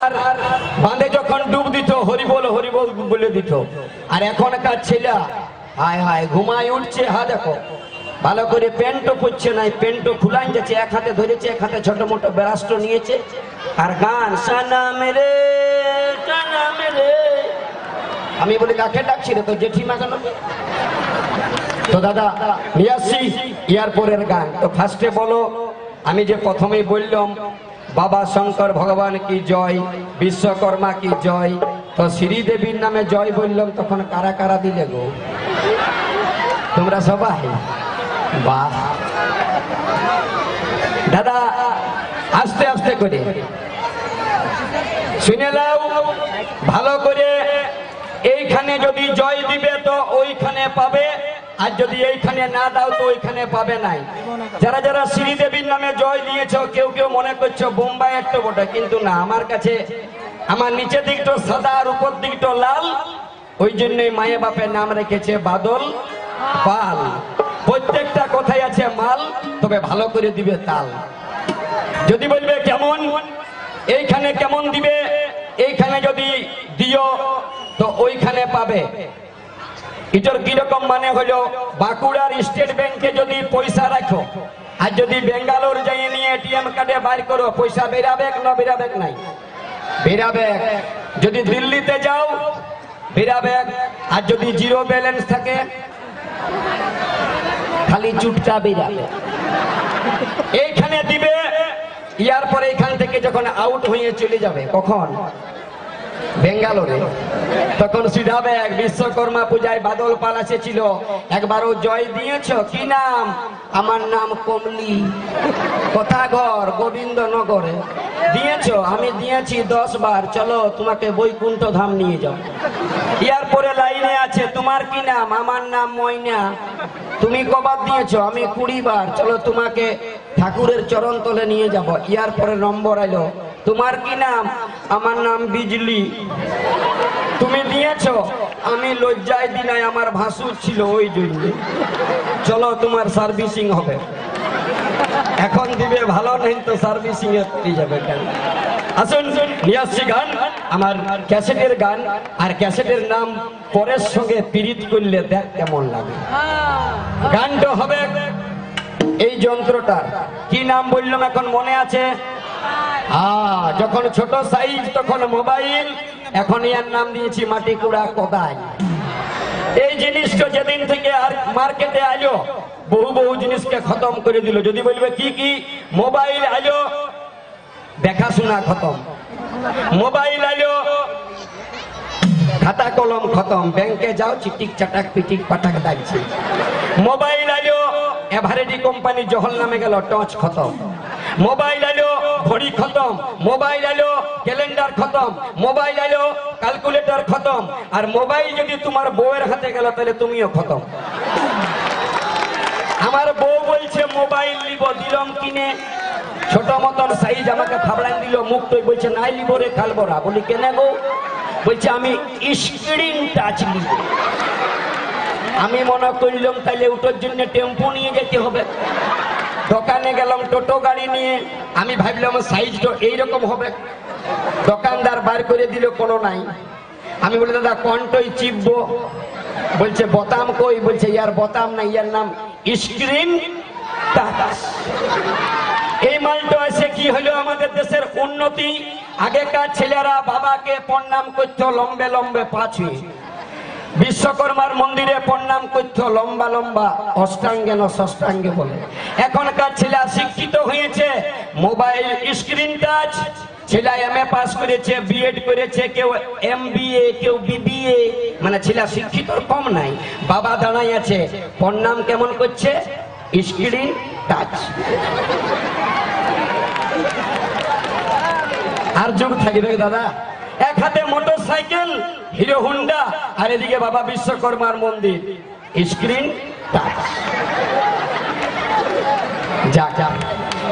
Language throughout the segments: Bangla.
আর বাঁধে যখন ডুব দিত হরিবল হরিবল বলে দিত। আর এখনকার ছেলে হায় হায় ঘুমায় উঠছে, হা দেখো ভালো করে প্যান্টও পরছে না, প্যান্টও খুলান যাচ্ছে, এক হাতে ধরেছে এক হাতে ছোট মোটো বেরাস্ট নিয়েছে আর গান সানা মেরে টানা মেরে। আমি বলি কাকে ডাকছি রে? তো জেঠিমা কেন? তো দাদা নিয়ে আসছি এরপরের গান। তো ফার্স্টে বলো, আমি যে প্রথমেই বললাম বাবা শঙ্কর ভগবান কি জয়, বিশ্বকর্মা কি জয়, তো শ্রীদেবীর নামে জয় বললাম, তখন কারা কারা দিলে গো? তোমরা সবাই? বাহ দাদা, আস্তে আস্তে করে শুনে নাও ভালো করে। এইখানে যদি জয় দিবে তো ওইখানে পাবে, আর যদি এইখানে না দাও তো ওইখানে পাবে নাই। যারা যারা শ্রীদেবীর নামে জয় দিয়েছ, কেউ কেউ মনে করছো বোম্বাই একটা বটে, কিন্তু না, আমার কাছে আমার নিচের দিকটা সাদা আর উপর দিকটা লাল, ওই জন্যই মায়ে বাপের নাম রেখেছে বাদল পাল। প্রত্যেকটা কথাই আছে মাল, তবে ভালো করে দিবে তাল। যদি বলবে কেমন, এইখানে কেমন দিবে, এইখানে যদি দিও তো ওইখানে পাবে। এটার কিরকম মানে হলো, বাঁকুড়ার স্টেট ব্যাংকে যদি পয়সা রাখো আর যদি বেঙ্গালোর যাই নিয়ে এটিএম কার্ডে বাইর করো, পয়সা বেরাবে না বেরাবে নাই? বেরাবে। যদি দিল্লিতে যাও বেরাবে, আর যদি জিরো ব্যালেন্স থাকে খালি চুটটা বেরাবে। এইখানে দিবে, ইয়ার পরে এখান থেকে যখন আউট হয়ে চলে যাবে, কখন? বেঙ্গালোরে, তখন সিধা ব্যাগ। বিশ্বকর্মা পূজায় বাদল পাল এসেছিল, একবারও জয় দিয়েছ? কি নাম? আমার নাম কমলি, কথাঘর গোবিন্দনগরে। দিয়েছ? আমি দিয়েছি 10 বার, চলো তোমাকে বৈকুণ্ঠ ধাম নিয়ে যাও। ইয়ার পরে লাইনে আছে, তোমার কি নাম? আমার নাম ময়না। তুমি কবার দিয়েছ? আমি 20 বার, চলো তোমাকে ঠাকুরের চরণ তলে নিয়ে যাব। ইয়ার পরে নম্বর এলো, তোমার কি নাম? আমার নাম বিজলি। তুমি দিয়েছ? আমি লজ্জায় দিনাই, আমার ভাসুর ছিল ওই জন্য, চলো তোমার সার্ভিসিং হবে। এখন দিবে ভালো নেই তো সার্ভিসিং এ পেয়ে যাবে কেন? আসুন নিয়ে আসছি গান, আমার ক্যাসেটের গান। আর ক্যাসেটের নাম পরের সঙ্গে পীড়িত করলে দেখ কেমন লাগে। গানটা হবে এই যন্ত্রটার কি নাম বললাম এখন মনে আছে? যখন ছোট সাইজ তখন মোবাইল, এখন এর নাম দিয়েছি মাটি কুড়া কোদাই। এই জিনিসটা যেদিন থেকে আর মার্কেটে আলো, বহু বহু জিনিসকে খতম করে দিল। যদি বলবে কি কি? মোবাইল আলো, দেখাশোনা খতম। মোবাইল আলো, খাতা কলম খতম। ব্যাংকে যাও চিটিক চাটাক পিটিক পাটাক দাইছে। মোবাইল আলো, এভারেডি কোম্পানি জহল নামে গেল, টর্চ খতম। মোবাইল আলো, ঘড়ি খতম। মোবাইল আলো, ক্যালেন্ডার খতম। মোবাইল আলো, ক্যালকুলেটর খতম। আর মোবাইল যদি তোমার বউয়ের হাতে গেল তাহলে তুমিও খতম। আমার বউ বলছে মোবাইল নিব, দিলাম কিনে ছোট মতন সাইজ, আমাকে ফাবড়ান দিল, মুখ তো বলছে নাই লিব রে খালবরা। বলি কেন গো? বলছে আমি স্ক্রিন টাচ নিব। আমি মনে করলাম তাহলে ওটার জন্য টেম্পো নিয়ে যেতে হবে। দোকানে গেলাম টোটো গাড়ি নিয়ে, আমি ভাবলাম সাইজটা এইরকম হবে। দোকানদার বার করে দিল, কোনো নাই। আমি বলি দাদা কোনটাই চিপবো? বলছে বোতাম কই? বলছে ইয়ার বোতাম নাই, ইয়ার নাম স্ক্রিন টাচ। এই মালটা এসে কি হলো আমাদের দেশের উন্নতি। আগেকার ছেলেরা বাবাকে প্রণাম করতো লম্বে লম্বে পাঁচি, বিশ্বকর্মার মন্দিরে প্রণাম করতো লম্বা লম্বা অষ্টাঙ্গে না ষষ্ঠাঙ্গে বলে। এখনকার ছেলে শিক্ষিত হয়েছে, মোবাইল স্ক্রিন টাচ। ছেলে এমএ পাস করেছে, বিএড করেছে, কেউ এমবিএ, কেউ বিবিএ, মানে ছেলে শিক্ষিত কম নাই। বাবা দাঁড়াই আছে, প্রণাম কেমন করছে? Screen touch. আর যুগ থাকবে দাদা? এক হাতে মোটর সাইকেল হিরো হুন্ডা, আর এদিকে বাবা বিশ্বকর্মার মন্দির, স্ক্রিন টাচ। যা যা,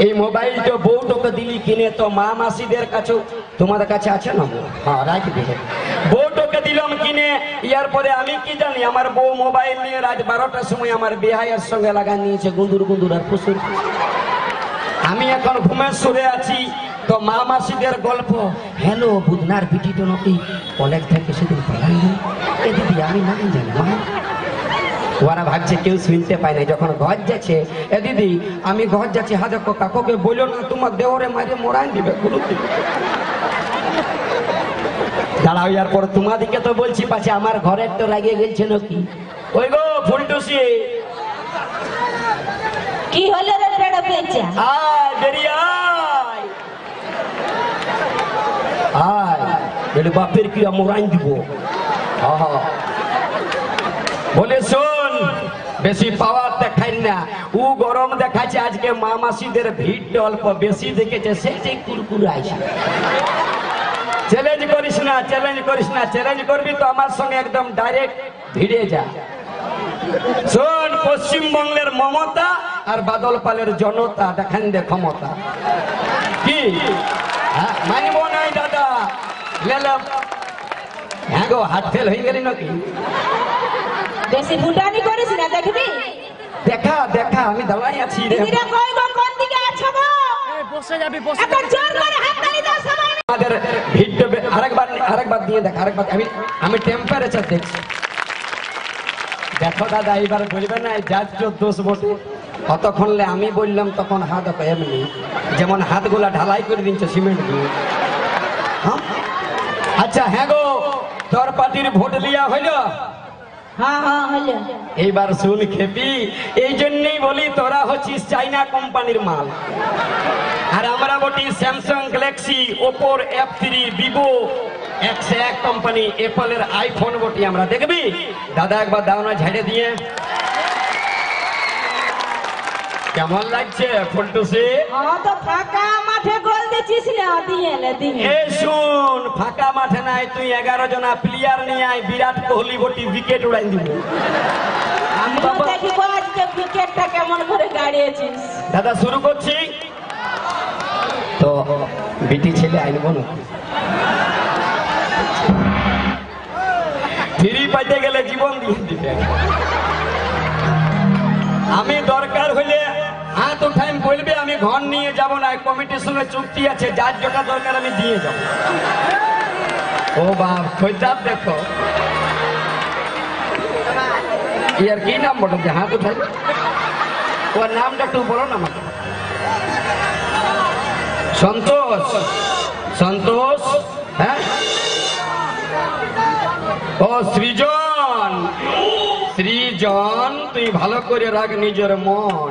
এই মোবাইলটা বউটোকে দিলি কিনে, তো মা মাসিদের কাছেও, তোমাদের কাছে আছে না? হ্যাঁ রাখবি। বউটোকে দিলাম কিনে, ইয়ার পরে আমি কি জানি, আমার বউ মোবাইল নিয়ে রাত 12টার সময় আমার বেহাইয়ের সঙ্গে লাগা নিয়েছে গুন্দুর গুন্দুর আর ফুসুর। আমি এখন ঘুমের সুরে আছি, তো মা মাসিদের গল্প। হ্যালো বুধনার বিটি তো নাকি কলেজ থেকে সেদিন পালাই এ দিদি আমি নাকি জানি মা। ওরা ভাবছে কেউ শুনতে পায় না। যখন ঘর যাচ্ছে, এ দিদি আমি ঘর যাচ্ছি, হা দেখো কাকুকে বললো না তোমার দেওরে মারে মোড়ান দিবে গুরু দিবে। দাঁড়াও, এরপর তোমাদিকে তো বলছি পাছে আমার ঘরের তো লাগিয়ে গেছে নাকি। ওই গো ফুলটুসি, কি হলো রে বেড়া বেচা? আয় বেরিয়ে আয়, আয় বলে বাপের কি মোড়ান দিব। বলে শোন, বেশি পাওয়ার দেখাই না, ও গরম দেখাচ্ছে। আজকে মা মাসিদের ভিড় অল্প বেশি দেখেছে, সেই যে কুরকুর আইছে। চ্যালেঞ্জ করিস না, চ্যালেঞ্জ করিস না। চ্যালেঞ্জ করবি তো আমার সঙ্গে একদম ডাইরেক্ট ভিড়ে যা। শোন, পশ্চিমবঙ্গের মমতা আর বাদল পালের জনতা দেখান দে ক্ষমতা। কি মানব নাই দাদা, হ্যাঁ গো হাত ফেল হয়ে গেলি নাকি? বেশি ফুটানি করিস না, দেখবি। দেখা দেখা আমি দাঁড়াই আছি রে। দিদিরা কই গো, কোন দিকে আছো গো? বসে যাবি, বসে এখন জোর করে হাততালি দাও সবাই। আমাদের ভিড় আরেকবার দিয়ে দেখ, আরেকবার। আমি টেম্পারেচার দেখছি। দেখো দাদা, এইবার বলবে না যাচ্ছ দোষ বটে। কতক্ষণলে আমি বললাম তখন হাত এমনি, যেমন হাতগুলা ঢালাই করে দিচ্ছ সিমেন্ট দিয়ে। আচ্ছা হ্যাঁ গো, তোর পার্টির ভোট লিয়া হইল? হ্যাঁ হ্যাঁ হলো। এইবার শুন খেপি, এই জন্যই বলি তোরা হচ্ছিস চাইনা কোম্পানির মাল, আর আমরা বটি স্যামসাং, গ্যালাক্সি, ওপোর F3, ভিভো X1 কোম্পানি, অ্যাপলের আইফোন বটি আমরা। দেখবি দাদা একবার দাও না ঝাড়ে দিয়ে। কেমন লাগছে ফুলটুসি? হ্যাঁ তো ফাঁকা মাঠে গোল দিছিস না, দিয়ে লে দিয়ে। এই শুন, ফাঁকা মাঠে নাই, তুই 11 জনা প্লেয়ার নিয়ে আয়, বিরাট কোহলি বটি উইকেট উড়াই দিব। আমি তো দেখিব আজকে উইকেটটা কেমন করে গাড়িয়েছিস। দাদা শুরু করছি তো। বিটি ছেলে আইনব না, ফ্রি পাইতে গেলে জীবন দিয়ে দিবে। আমি দরকার হইলে হাত উঠাই বলবে, আমি ঘর নিয়ে যাব না, কমিটির সঙ্গে চুক্তি আছে, যার যেটা দরকার আমি দিয়ে যাব। ও বাপ খোঁজাব দেখো, ইয়ার কি নাম বটে হাত উঠাই? ওর নামটা একটু বলো না আমাকে। সন্তোষ, সন্তোষ, হ্যাঁ। ও সৃজন, সৃজন তুই ভালো করে রাখ নিজের মন,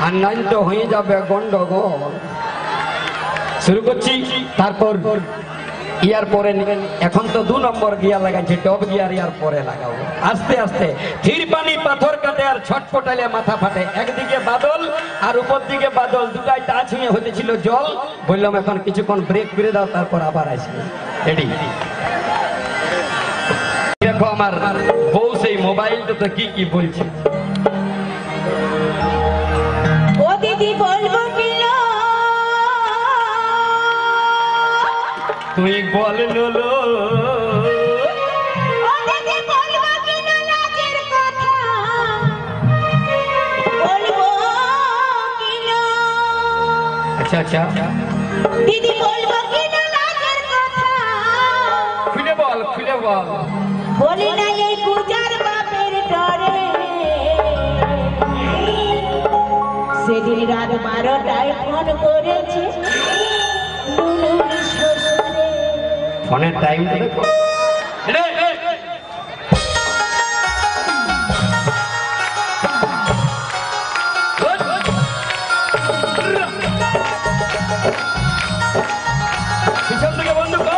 আর নাই তো হয়ে যাবে গন্ডগোল। শুরু করছি, তারপর ইয়ার পরে এখন তো 2 নম্বর গিয়ার লাগাইছে, টপ গিয়ার ইয়ার পরে লাগাবো আস্তে আস্তে। ধীর পানি পাথর কাটে আর ছটপটাইলে মাথা ফাটে। একদিকে বাদল আর উপর দিকে বাদল, দুটাই টাচ হয়ে হতেছিল জল। বললাম এখন কিছুক্ষণ ব্রেক করে দাও, তারপর আবার আসবে। রেডি? দেখো আমার বউ সেই মোবাইলটা তো কি কি বলছে। ও দিদি বলবো কি না, তুই বল লোলো। ও দিদি বলবো কি না লাজের কথা, বলবো কি না। আচ্ছা আচ্ছা, দিদি বলবো কি না লাজের কথা, খুলে বল খুলে বল। বলি না এই পূজার বাপের ডরে, সেদিন রাত 12টায় ফোন করেছে নুনুর শ্বশুরে। ফোনের টাইম দেখো। পিছন থেকে বন্ধ কর।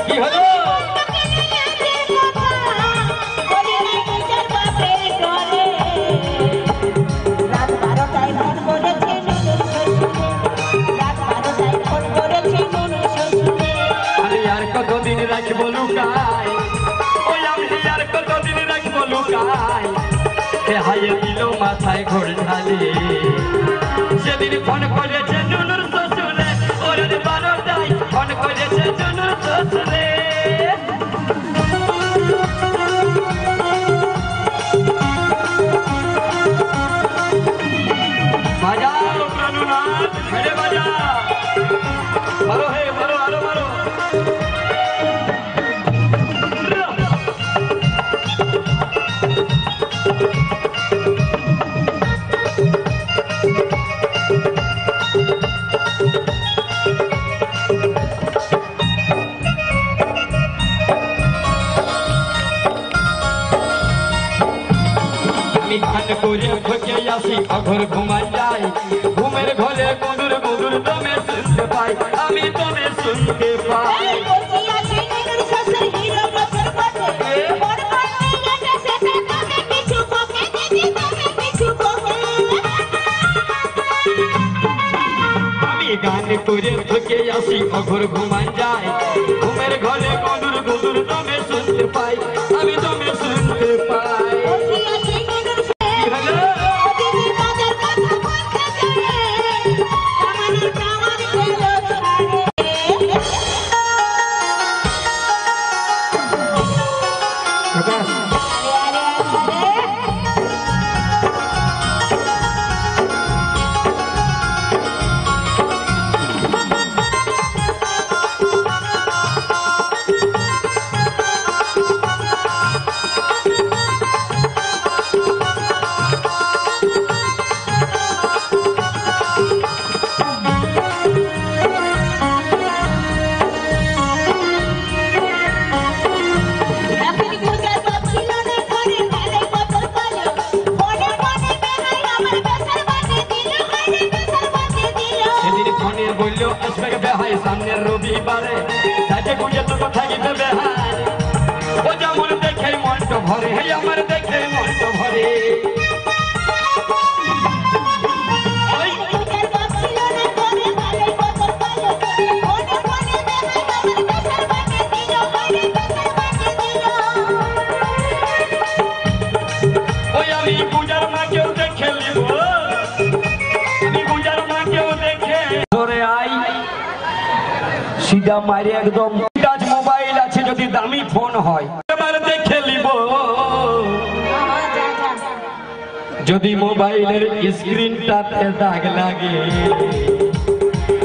কি হলো? লুকায় ওই আমি আর কতদিন রাখবো লুকায় এ হাইয়ে দিল মাথায় ঘোল ঢালে সেদিন ফোন করেছে নুনুর শ্বশুরে ওর 12টায় ফোন করেছে নুনুর শ্বশুরে বাজাও প্রাণনাথ ছেড়ে বাজা মারো হে মারো আরো মারো আমি গান করে ঢুকে আসি অঘর ঘুমাই যাই ঘুমের ঘরে গুদুর গুদুর দমে শুনতে পাই আমি দমে শুনতে পাই আমি গান করে ঢুকে আসি অঘর ঘুমাই যাই ঘুমের ঘরে গুদুর গুদুর দমে শুনতে পাই আমি দমে শুনতে পাই বললো আসবে বেহাই সামনের রবিবারে সাজে গুজে তো থাকিতে বেহাই ও যেমন দেখে মনটা ভরে হে আমার দেখে মনটা ভরে ওই আমি পূজার মাকেও দেখে নিব আমি পূজার মাকেও দেখে ধরে আই সিধা মারি একদম টাচ মোবাইল আছে যদি দামি ফোন হয় এবার দেখে নিব যদি মোবাইলের স্ক্রিনটাতে দাগ লাগে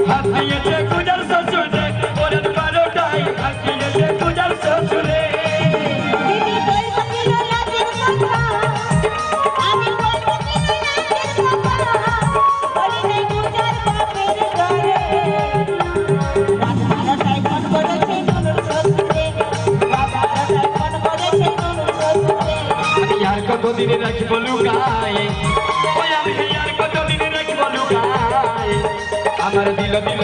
হাত দিয়েছে গুজার শ্বশুরে ওর 12টায় হাত দিয়েছে গুজার শ্বশুরে কতদিন রাখবো লুকায় ওই আমি আর কতদিন রাখবো লুকায় আমার দিল দিল